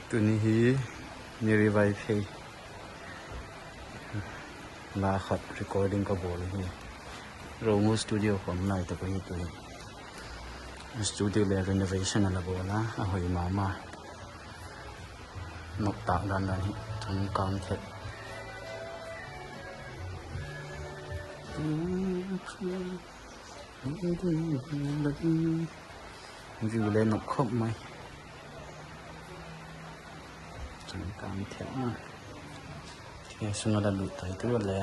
ตัวนี้ฮีมีรีไวเพย์ลาขัด recording กับโบเลยฮีโรงสตูดิโอของนายตะกี้ตัวนี้สตูดิโอเลย renovation อะไรโบนะอ่ะหอยมานกตาดันดันฮีทั้งกลางเทปวิวเลยนกครบไหมทั้งกลางเทปนะแค่สุนัขดุตัวตัวเลย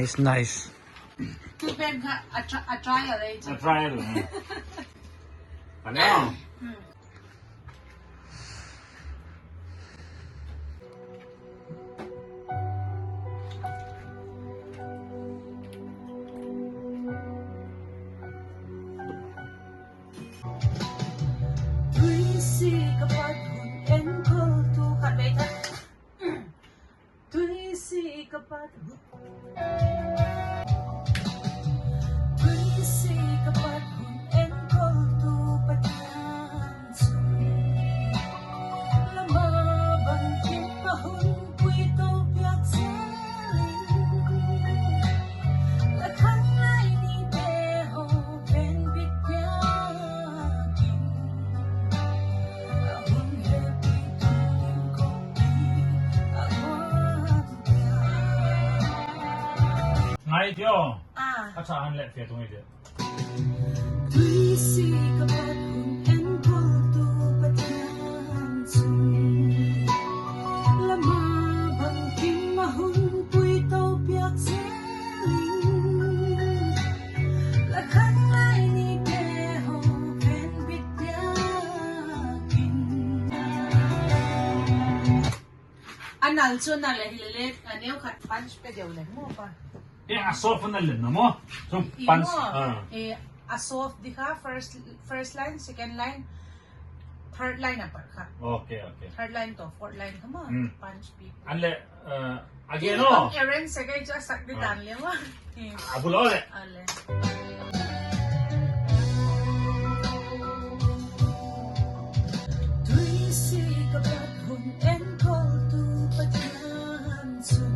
nice nice คือเป็นค่ะa trial อะไรจ้ะ trial ไปแล้ว kapat Berisi kapat hun en kol tu patian sun Lama bang kim mahun puito piak seling La khang lai ni te ho pen bit piakin Ahun happy tu lim kopi ngay chưa Ah các cha ăn lẹ phía tụi đi Tuy si kapat hun en kol tu patian sun Lama bang kim mahun puito piak seling La khang lai ni te ho pen bit piakin Anal chun na le hilele aneu khat punch pe deu le mo pa ê à sốt phân lên nó mò xong punch a soft di ka first line second line third line apa ka ok ok third line to fourth line come on punch beat ăn lẹ again no Aaron second just sak di dan le wa abu lo lẹ ale Tui si kapat hun en kol tu patian sun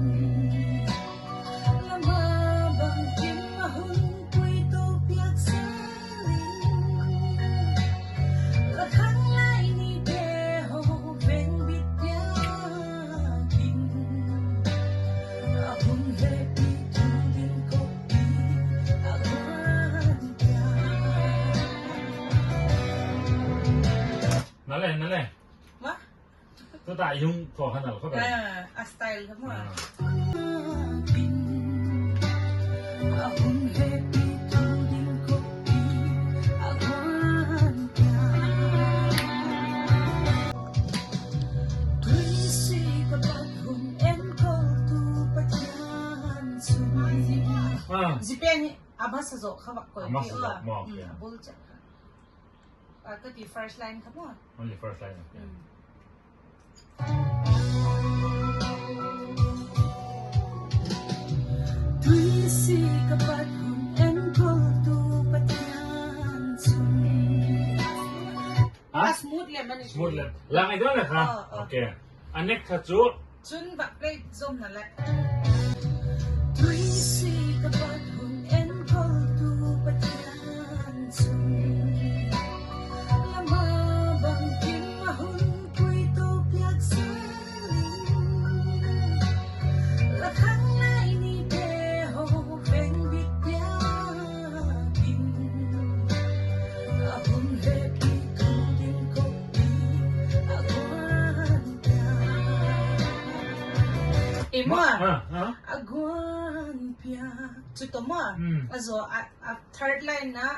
Lama bang kim mahun puito piak seling La khang lai ni te ho ven bit piakin Ahun happy tu din kopi Aguan nó lên Wa? tôi tại dùng phò khăn nào có phải A style ka mo Ah. Ahun happy tu din kopi Aguan Tui si kapat hun en kol tu patian sun Zipen abas sa zo khawak ko Abas sa zo, mo, okay. Abul cha ka ti first line ka mo only first line okay. Tui si kapat hun en kol tu patian sun Hả? Smooth le man Smooth lên làm này đó là hả ok anh next thật chú Chun ba play zoom na le Tui si kapat hun en kol tu patian sun Lama bang kim mahun puito piak seling La khang lai ni te ho ven bit piakin Ahun happy tu din kopi Aguan Imo hả Aguan piak Chuto mo Azo a third line na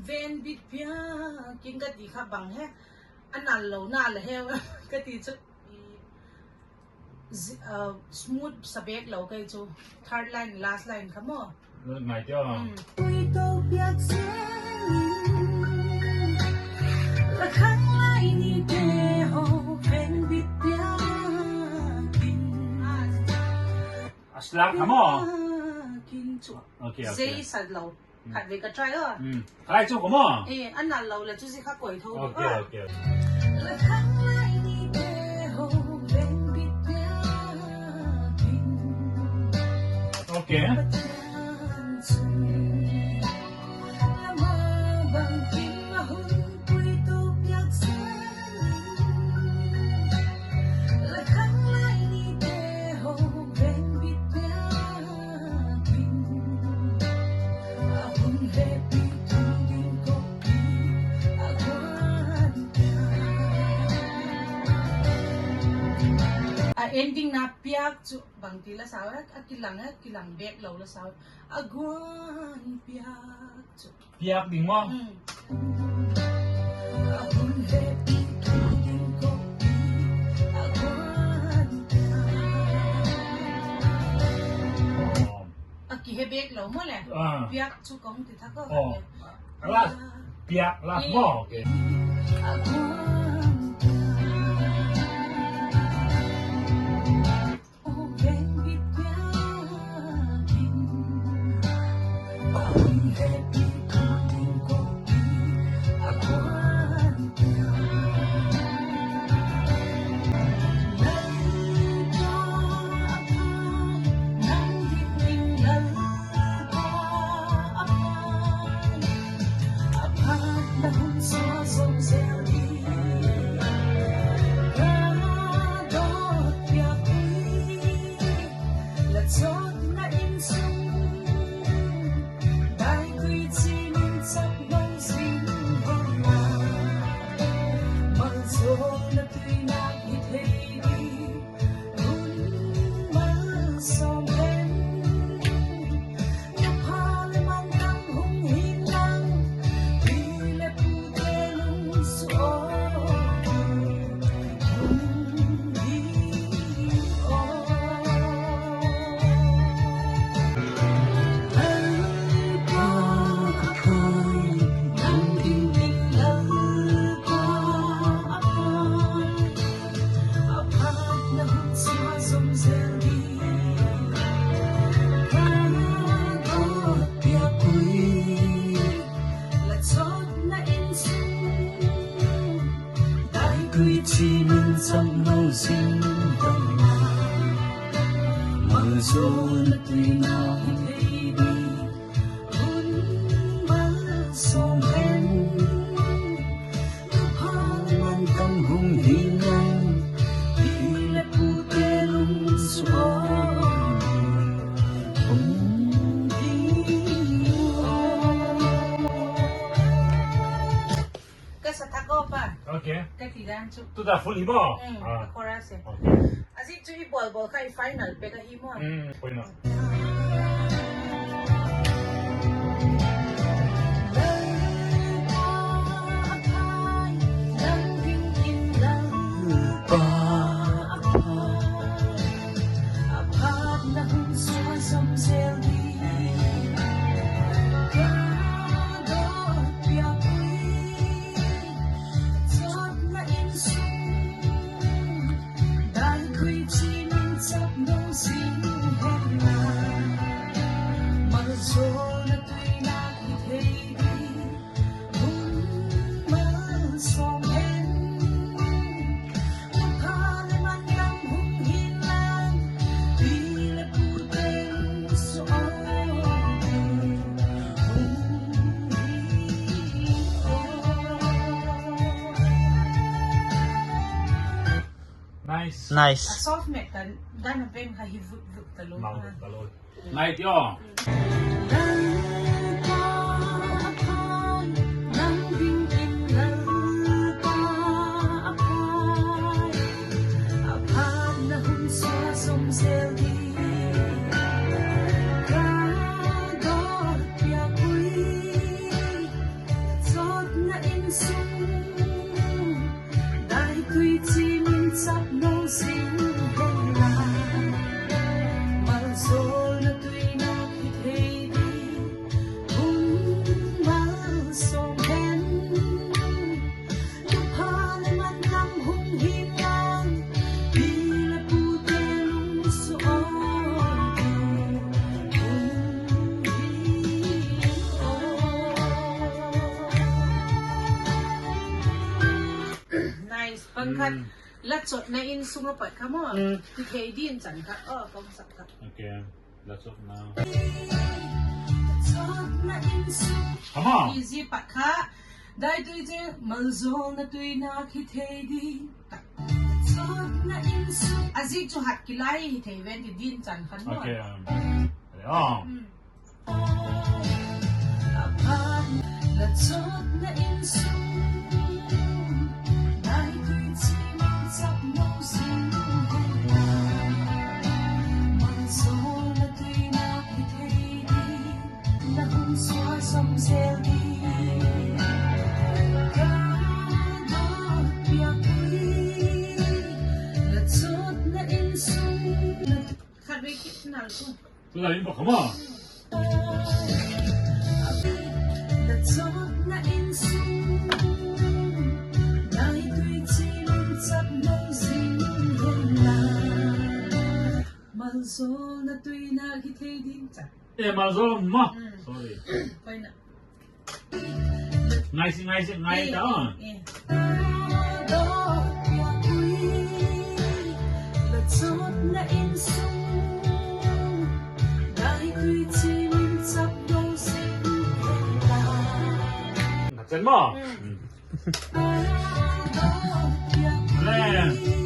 ven bit piakin ka di ka bang he Anal lo na le he ka ti chu smooth sa bek lo kay chu third line last line ka mo này chưa Puito piak seling La khang lai ni te ho ven bit piakin Aslam hả mò Piakin chu ok ok Zay sa lo Khat ve ka try o cái chú của mò anal lo la chu si ka koi tho ok ok La khang lai ni te ho ven bit piakin ok Lama bang kim mahun puito piak seling La khang lai ni te ho ven bit piakin Ahun happy tu din kopi Aguan ending na piak chu bang tila sawa kilang bek lo la sawa Aguan piak chu piak đi mò Ahun happy tu din kopi Aguan Aki he bek lo mo le piak chu kong ti tha ko là piak là mò ok Aguan piak Oh ven bit piak zo na tui na hi thei di hun mal som hen ha man tam hung hi ngang le pu te lung so ka sa tako pa Okay. ka tidan chu Tu dah full hiba. chorus eh Okay. asik chu i bol kai final pe ka hi mo Pwede na. pa Nice. nice soft metal dan na pen ka hi vut vut talo Mau talon. Night yo. nice pangkat lat sot na in sunga pat ka mo ti thei din chan ka kom sak ka Okay. That's all now. Come on. easy pat ka dai tu je malzo na tu na ki thei di azik chu hat kilai hi thei ven ti din chan khan mo Okay. Oh. lat sot na in sung dai tu je sap no sin malzo na tu na ki thei di na hum swa som sel di Tu dah limpa. Come on. Malzo na tui na ki thei din cha Mazol ma. Sorry. pai na Nice, nice, nice down. Chân mo. Lên.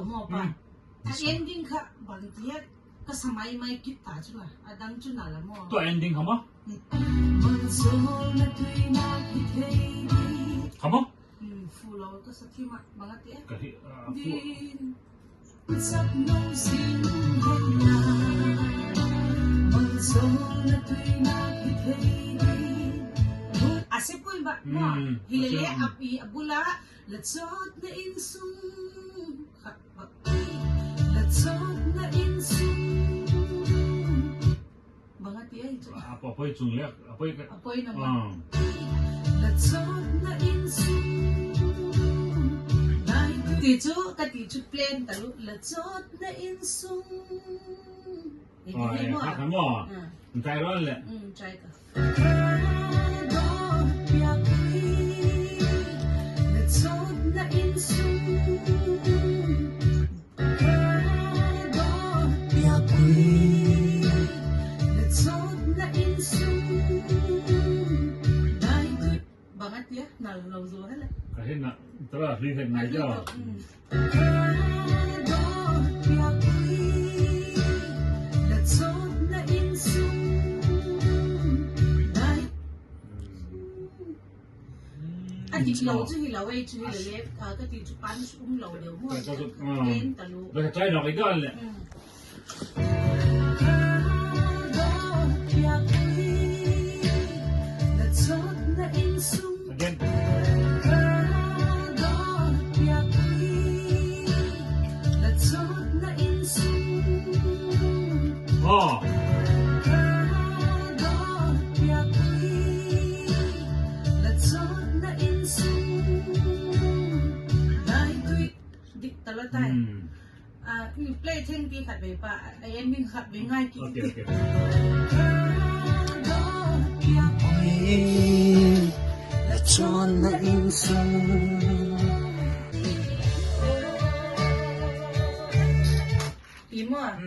mo pa ending ka bantiya kasamay may kita chula adang chuna la mo Tu ending kamu? Kamu? full ka sa tima mga tiya Kasi Asipul ba mo hilele api abula latsot na insum latsot na insum bangat ya itu apa chung lek apa naman latsot na insum katichu plain talu latsot na insum oh ya mo try ron le try ka banget ya nalaw zo hala kasi na tara lihat na jo anh chị lâu chứ lâu ấy chứ là lép cái thì chụp bán lâu đều mua lên tàu lụa rồi try nó cái đó le again oh play thêm kia khát về bà em mình khát về ngay kia okay Chọn na insum ý mà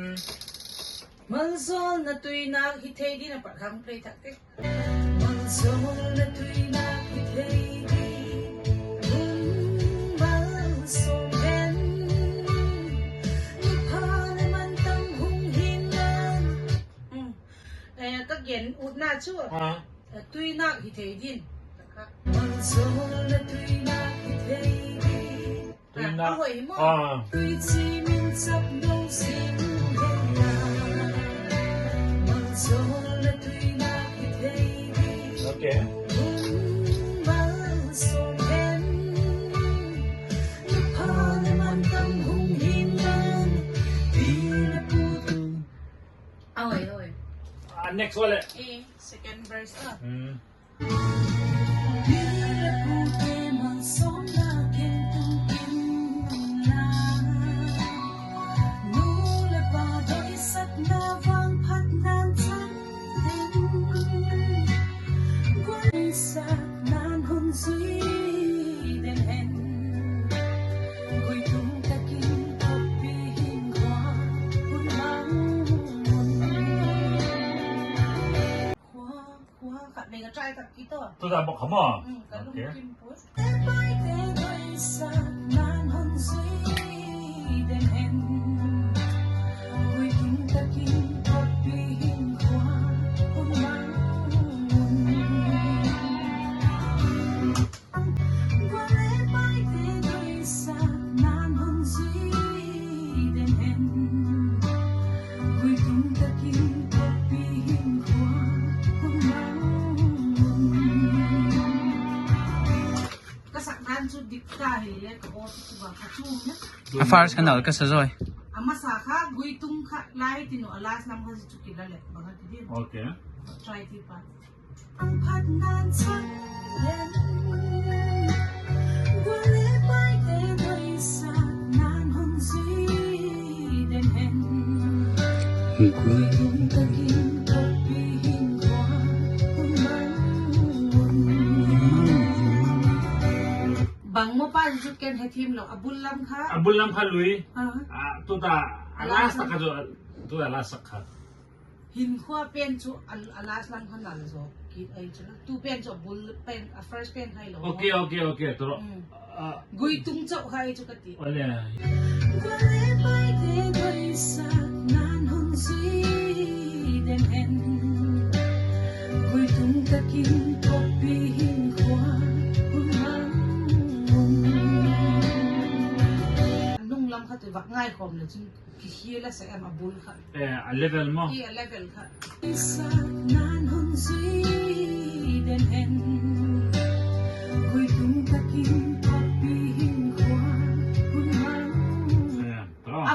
mân sol na tui na hi thei đi na bắt hàng play thật cái mân sol na tui na hi thei đi mân sol hen các kiến út na chưa tui na hi thei đi mân sol na tui na hi thei đi hồi mà tui chỉ mình sắp đâu xin okay next one second verse try tập kỹ to tôi đã bọc hấm à okay Afars kanal ka sa Zoy. Masaka guitung lahi tino alas nam kasi chukila let bangat din. Okay. Try ti pa. Ang padnan sa yen. Wale pai te doi sa nan hon si den hen. Guitung takin kopihin kwa bang mo pa juken hetim lo abulam kha lui tu ta alas ta ka jo tu alas ka hin khwa pen chu alas lam khan la zo ki ai chu tu pen chu bul pen first pen hai lo okay to gui tung chau hai chu kati ole den hen gui tung takin kopi hin khwa vặt ngay khom là chúng cái kia là sẽ em abul khát level mo kia level khát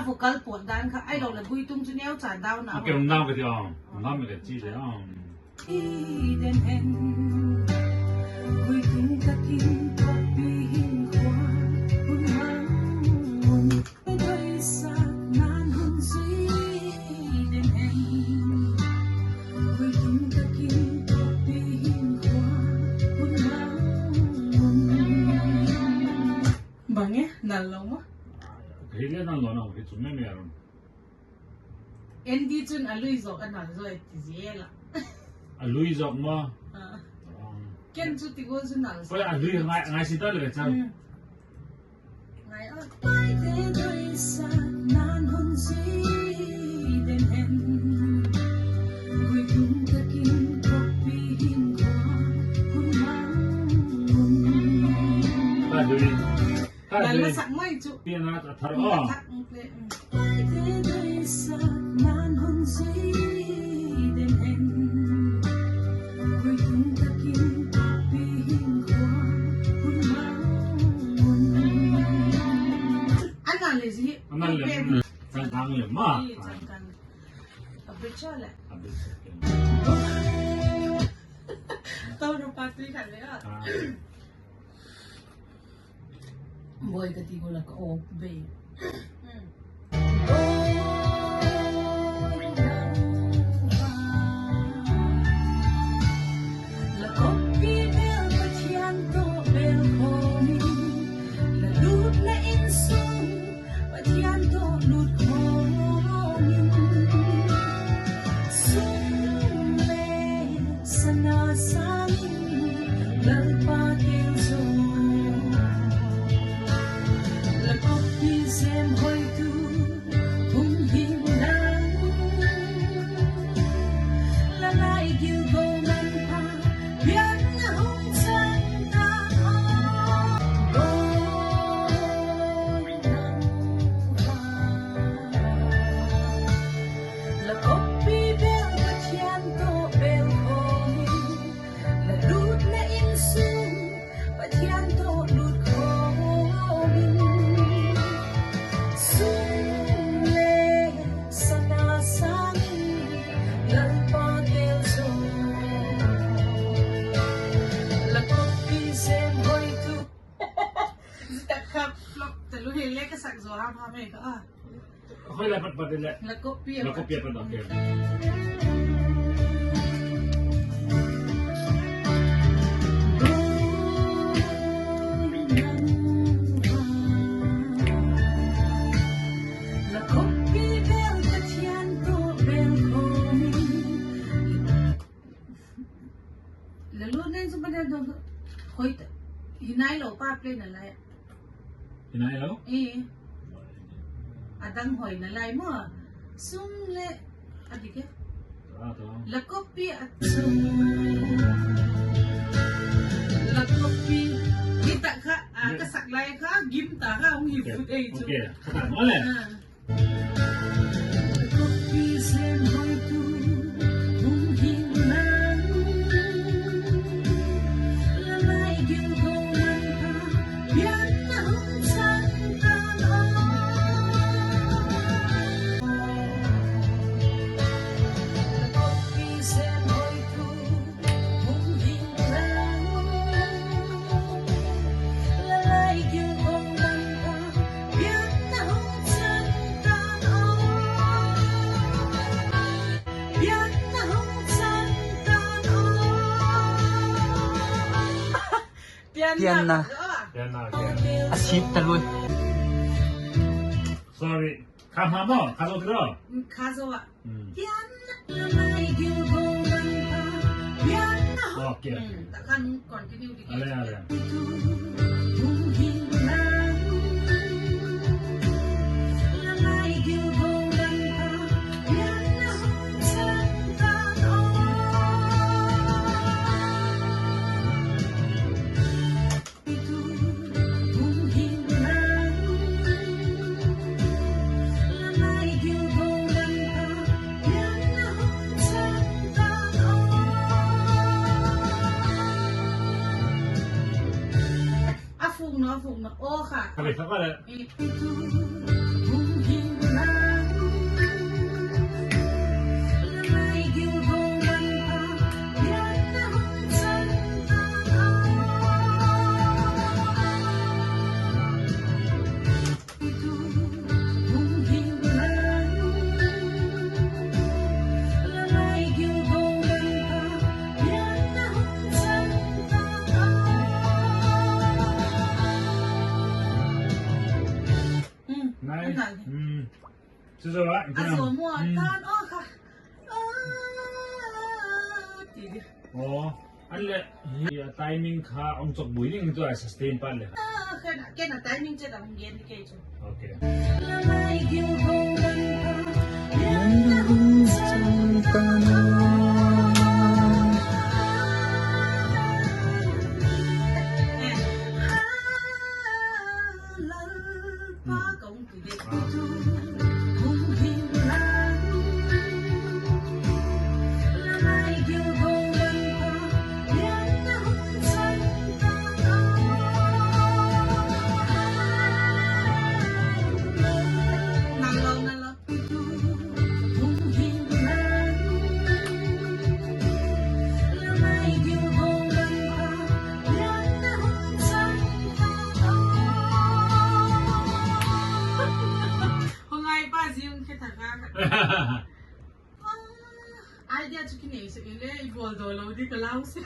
vocal port dan khát ai đâu là gui tung cho neo trả đau nào cái nào cái điều nào mình cái gì đấy bằng nhé nàn lâu á cái này nó nó cái chúng mình làm em đi chun alui zo anh nói rồi thì gì là lui dọc mà ken chu ti go chun nal phải lui ngay xin tới là sao ngay ơi là nó sẵn mấy chú tiền là thật thắc anh là gì anh là thằng thằng là mà biết chưa lẽ biết tao đâu party khẩn đấy à boy cái tí gọi là có ốp về Thôi là bật lại là copy bật đầu tiên là luôn nên chúng ta đâu hồi hinay lo pa play na lại hinay lo adang hoy na lay mo sum le adi ke la copy at sum la copy kita ka kasaklay ka gimta ka ang hifut ay chu okay mole copy sem hoy tu hung hinan la lay gil go man pa yan na hung san Pian na. Asit taluy. Sorry. Kamamo, kazo 들어. 가서 와. pian lalay gilgo man pa. Pian na. Okay. Takkan continue di. Ale. มาฝูงนะโอ้ค่ะ Kan vi ta det? Nej. Så så va? Inte Alltså någon. måtan åhค่ะ Oh, alle timing ka ang sok builing ito ay sustain pa le. Kena timing je dang gen ke jo. Okay. Ai dia tu kini sekali ibu dolo di kelau sih.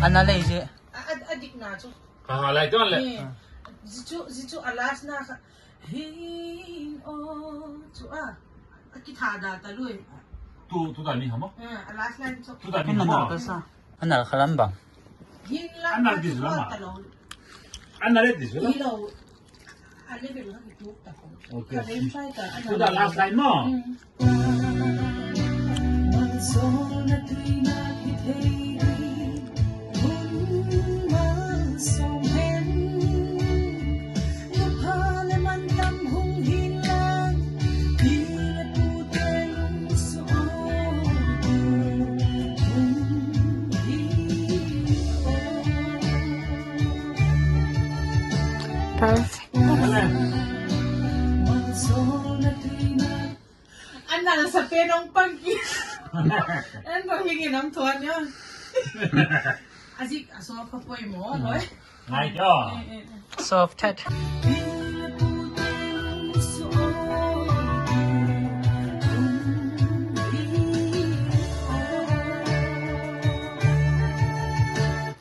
Ano na isi? Adik na tu. Kahalay ito le. Zitu alas na hin o tu kita ada talui. Tu dah ni hamo? Alas lain tu. Tu dah ni Ano hamo? na sa? Ano na kalambang? Hin lang. Anak di sana. Anna red dis wala? Ilaw. Ano ba lang ito tako. Okay. Kalem sai ka. Tu dah last line mo. Anal sa penong pangki. Ano bang hingi ng tuwan yun? Asik, aso pa po mo, no? Ngai cho. Soft head.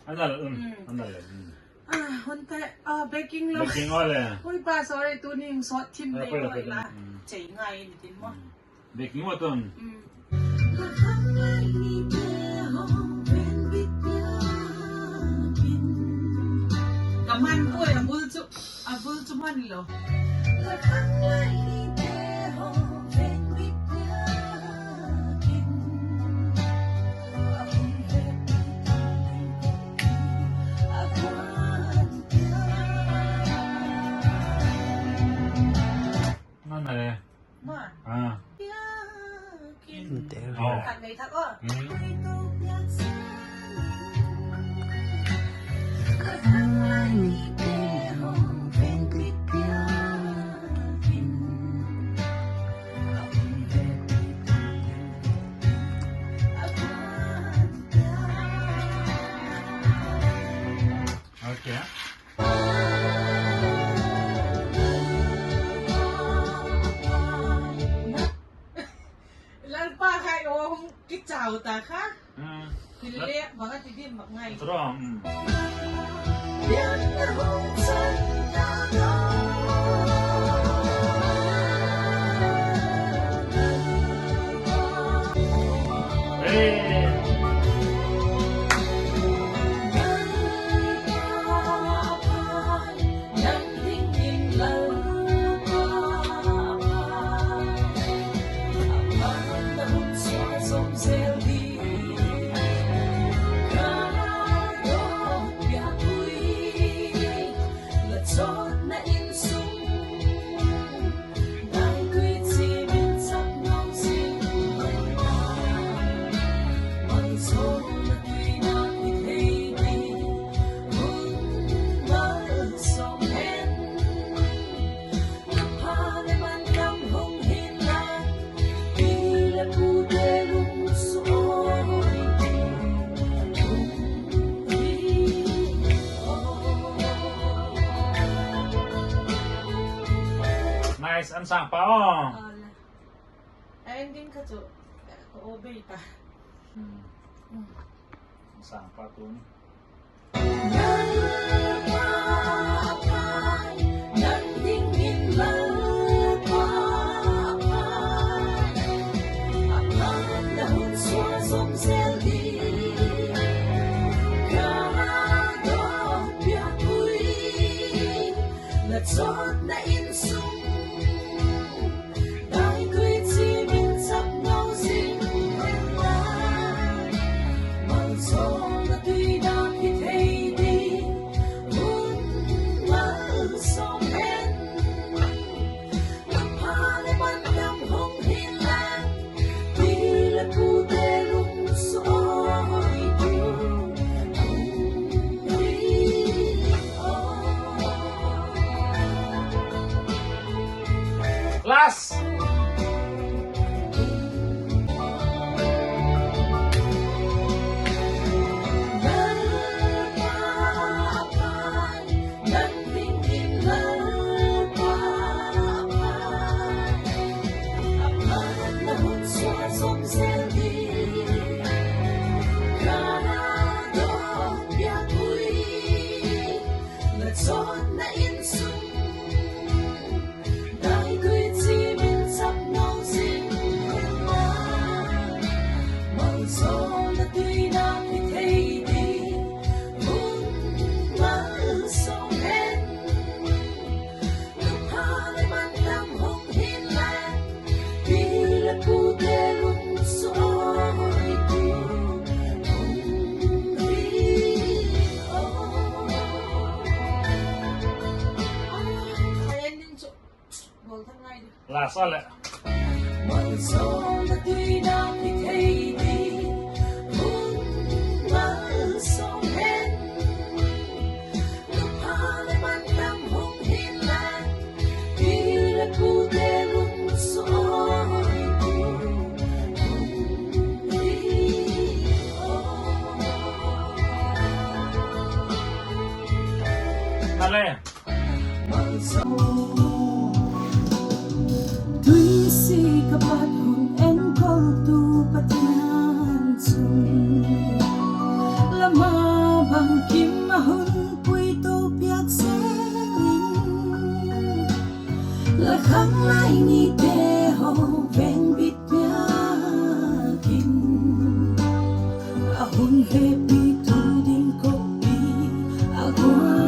Andal, andal. Honte, baking lo. Baking oil. Uy pa, sorry, ito ni yung sot team na Pwede, yun. pwede. Chay nga yun, itin mo. Baking mo ton. Kaman ko eh, abul to man lo. Mana le? Ma, Ah. Hindi. Oh. at may tako. Okay. Ilan pa kayo kung kitsaw ta ka? Hindi, baka hindi magngay. Terus. Hey. อันสั่งเปล่าอ๋อ ไอ้ดิ้งเขาจะโอเบย์ปะ สั่งเปล่าตัวนี้ Chót na in sung Đai tuy chi mình sắp nhau xin hẹn lại Mang chót na tuy đã khi thấy đi Muốn mơ song hẹn Lập hạ để bắt đâm hông hiên lan Đi là cụ tê lung xôi tiêu Last. Last all it. Mong gió là tuy đã thì thấy đi muốn mơ song hết lúc hạ lại mang tâm hồn hiên lan đi là cụ tê lúc xôi tiêu Dale. mong gió tuy si kapat hun en kol tu patinan sun lama bang kim mahun pui to piak selin la khang lai ni te ho ven bit piakin ahun he pi tu din ko pi agwan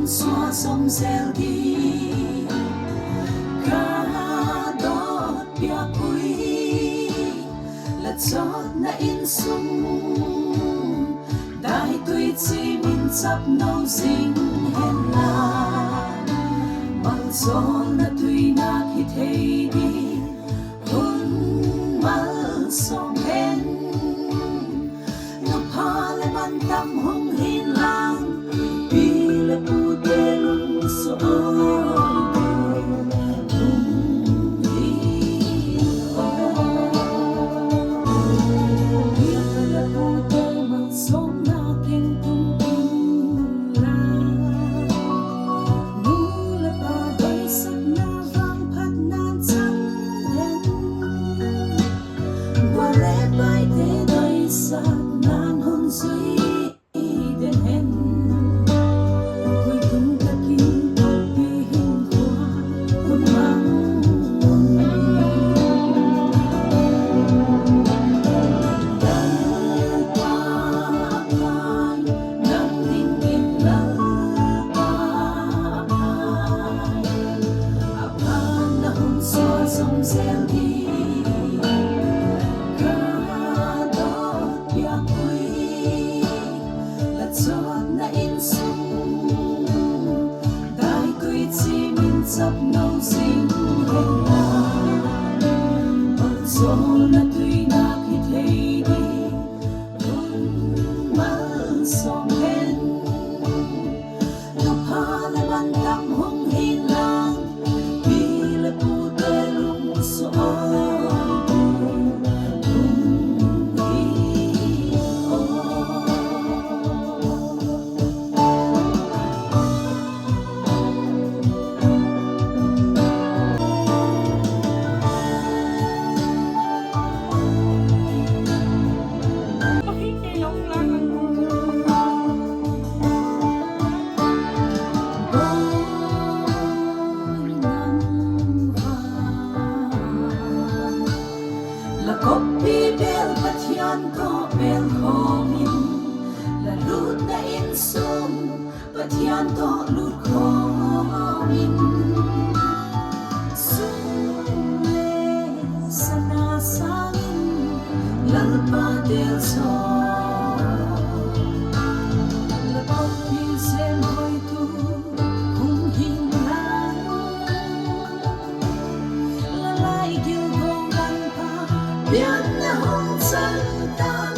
xóa sông reo đi ca đót bia quý là chót na in sung đại tuy chi mình sắp nấu dinh hẹn là bằng gió na tuy na khi thấy đi hôn mơ sông hẹn ngập hà lại ban tâm hồng hiên lang vì là cụ tê lung xôi sắp nấu xin hẹn là bằng gió na tuy na khi thấy đi luôn mơ song hẹn lúc hà lại ban tâm hồng hiên lang vì là cụ thiên to lụt khó mình sung lê sana sangin lalpa del sol lapok pin sen hoi tu hung hin lang lalai gil gong gan pa bian na hong san tan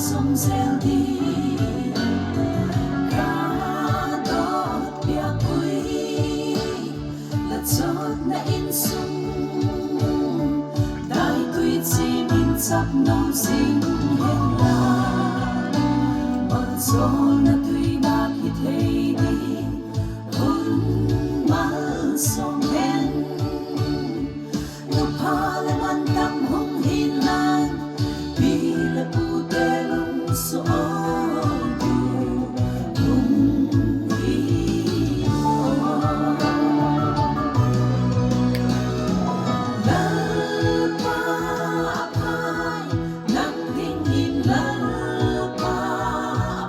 sông reo đi ca đốt bia quý là chót na in sung đại tuy chỉ mình chấp nông sinh hẹn là một gió na tuy na khi thấy đi hôn mal sông hẹn ngập hà lên ăn tâm hông hin lan vì là bu tê lung số tu hung hi lal pa pai nang ding hin lal pa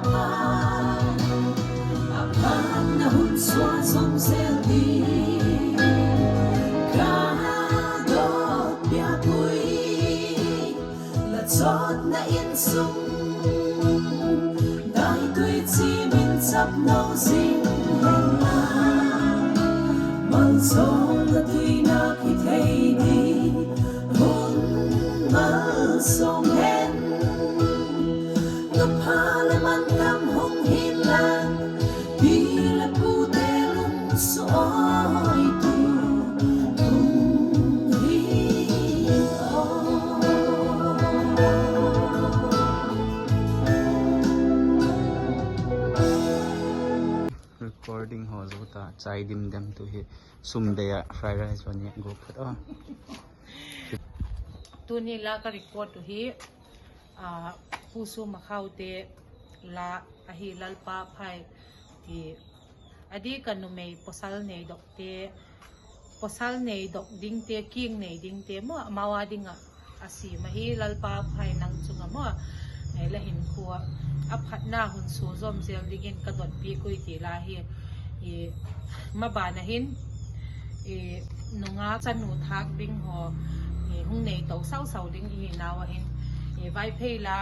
pai apan na hun xóa sông reo đi ca đốt bia quý là chót na in sung đại tuy chỉ mình chấp nấu riêng hẹn là mong gió là tuy na khi thấy đi hôn mơ sông hẹn ngập hà lên mang tâm hung hin lan vì là bu tê lung soi tu hung hi recording ho zo ta chai dim dam tu hi sum de ya fried rice one ya go phat oh tu ni la ka record tu hi pusu makhau te la ahi lalpa phai ti adi kanu mei posal nei dok te posal nei dok ding te king nei ding te mo mawa dinga asi mahi lalpa phai nang chunga mo nei la hin khuwa aphat na hun su zom zel digin ka dot pi kui ti la hi e mabana hin e nunga chanu thak ding ho e hung nei to sau sau ding hi nawa hin e vai phei la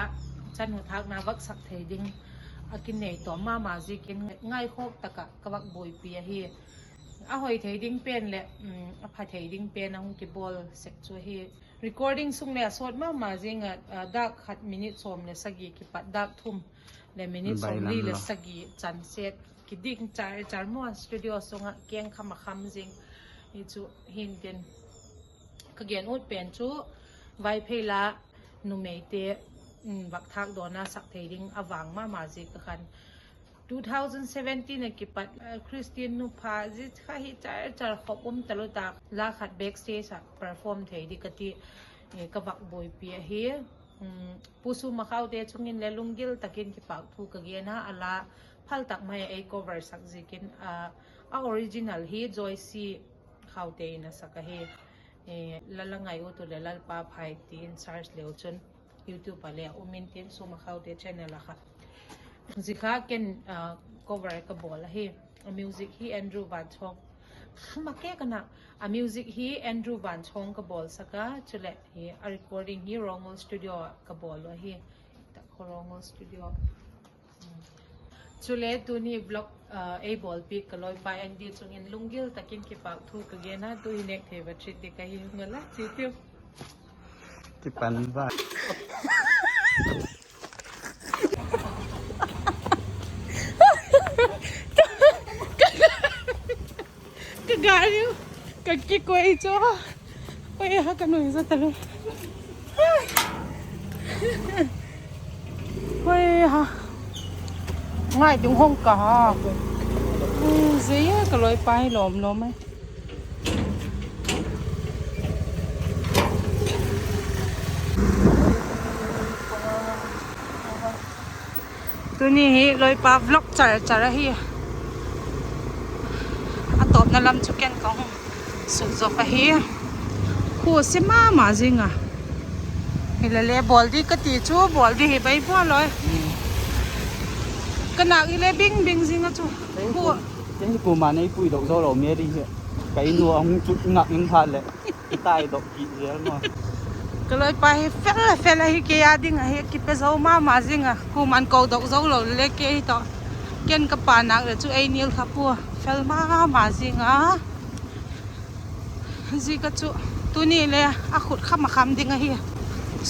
chanu thak na wak sak thei ding akin nei to ma ji kin ngai khok taka kawak boi pi hi a hoi thei ding pen le a pha thei ding pen ang ki bol sek chu hi recording sung le sot ma jinga dak khat minute som le sagi ki pat dak thum le minute som li le sagi chan set ki ding char mo studio songa keng khama kham jing ni chu hin den ka gen ut pen chu vai phela nu mei te wak thak dona sak thei ding awang ma ji ka khan 2017 na ki pat Christian nu pha ji kha hi char khopum taluta la khat backstage perform thei di kati ka wak boy pi hi pusu makhau te chungin le lungil takin ki pak thu ka ge na ala phal tak mai a cover sak jikin a original hi joyce khaute na saka he lalangai u to le lalpa phai tin search leo chun YouTube pale umin tin su makhaute channel kha zikha ken cover ka bola hi music hi Andrew Van Chong make kana a music hi Andrew Van Chong ka bol saka chule hi a recording hi Rongol Studio ka bol hi ta Rongol Studio chule tuni blog a ball pick ka loi pa and di chung in lungil takin ki pak thu ka ge na tu hinek the ba treat ka hi ngala chi tiu ti pan ba Gario, kaki ko ito. Kaya ka no isa talo. Kaya ngay tiếng hông cả. Dễ cái lối bay lồm lồm ấy. Tôi ní lối pa vlog chả hi. À top nalam chuken kong su zo ka hi khu se ma zinga hilale bol di ka ti chu bol di hi bai bo loi kana ile bing zinga chu khu cái cô mà này cùi đậu rau đậu mía đi cái nua ông chút ngạc những phan lệ cái tai đậu kỵ gì màก็เลยไปเฟลให้เกียดิ้งให้กินไปเจ้ามาจริงอ่ะกูมันโกดกเจ้าเราเล็กเกยต่อเกินกับปานักเดี๋ยวจูไอ้นิลครับพัวเฟลมาจริงอ่ะจีก็จูตัวนี้เลยอ่ะขุดข้ามมาคำดิ้งเฮีย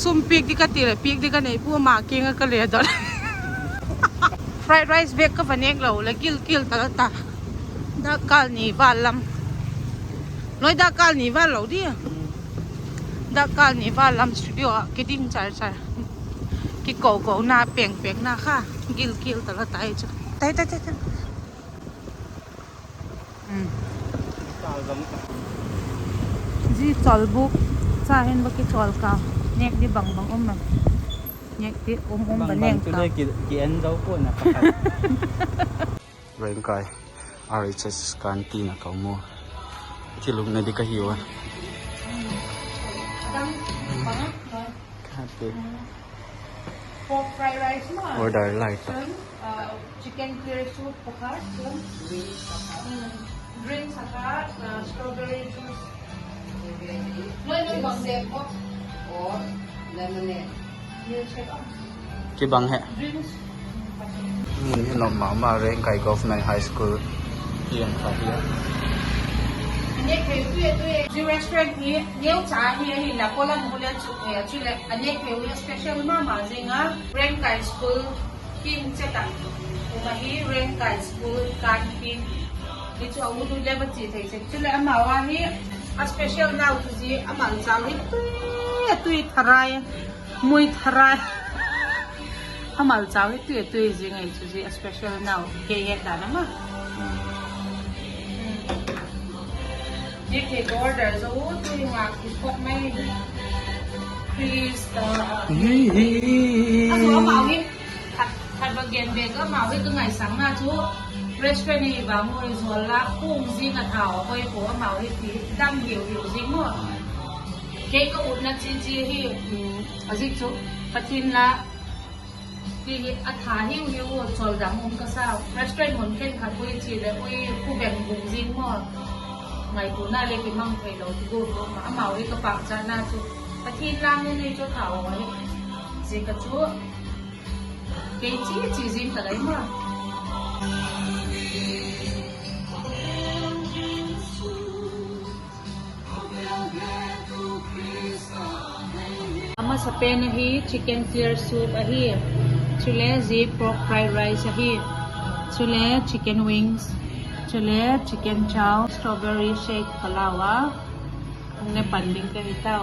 ซุ่มปีกดิกตีเลยปีกดิกันไหนพัวมาเก่งก็เลยดอลฟรายไรซ์เบกก็ฟันเอกเราเลยกิลตลอดตาดักกาลนี่ว่าลำน้อยดักกาลนี่ว่าเราดิดักการนี่ว่าลำสตูดิโอกิดิ้งจ่ายกิโก้หน้าเปียงหน้าค่ะกิลแต่ละตายจ้ะตายจีจอลบุกจ่าเห็นว่ากิจอลกาเน็กดิบังมันเน็กดิบันเน็กกากี่อันเจ้าคนนะเร่งกาย RHS การตีนะเขามัวที่ลุงในดิกะหิวอ่ะpork fried rice mah. Order light. Chicken clear soup pakat. Drinks pakat. Strawberry juice. Lemon bang dek ko. Or lemonade. Milkshake. Cái bằng hệ. Drinks. Mình nó mà ren cái government high school hiện phải hiện. Anh ấy kêu cái restaurant này nếu trả thì là cô làm một lần chụp hè chứ lại anh ấy kêu cái special mà gì ngá ren cái school pin sẽ tặng mà hi ren cái school can pin đi cho ông tu level chỉ thấy chứ lại mà wa hi a special nào tu gì a mang sang hi tui tharai mui tharai a mang sang hi tui gì ngay tu gì a special nào cái hết đã lắm à If they order, so what do you want? Is what may please Ako mawin Thật bagyan bega mawin ka ngay sang na chú Restaurant ni ba mo isola kung zing at hao ko ko mawin ti dam hiểu zing mo Kay ko ut na chi hi azik chú patin la Ti at ha hiu chol dam ka sao Restaurant mon ken khat ko chi le oi ku ben bung zing mo ngày của na lên cái măng về đầu thì gồm có mã màu đi các bạn ra na chú và thiên lang lên đây cho thảo ấy gì cả chúa cái chỉ riêng tại đấy mà ama sa pen hi chicken clear soup ahi chule zip pork fried rice ahi chule chicken wings chule chicken chow strawberry shake palawa ne panding ka itaw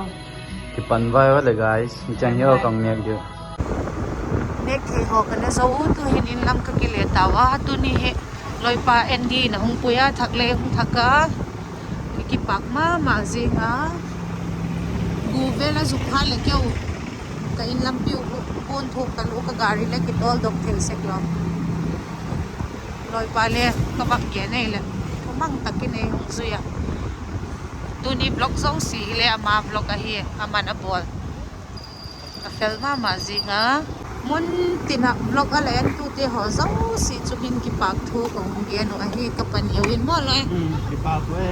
cái phần vai quá guys chẳng nhớ còn nhẹ chưa nek thei ho kana zo tu hin in lam ka kile tawa tu ni he loi pa endi na hung puya thakle hung thaka ki pak ma zinga gu vela zu kha le keu ka in lam piu pon thok ka lu ka gari le ki tol dok thei sek lo loi pa le ka bak ge nei le mang takin ei hung zuya tu ni block zo si le ama block a hi ama na bol a fel ma zinga mun tina block a len tu te ho zo si chu hin ki pak thu kong ge no a hi ka pan yo in mo loi cái ba quê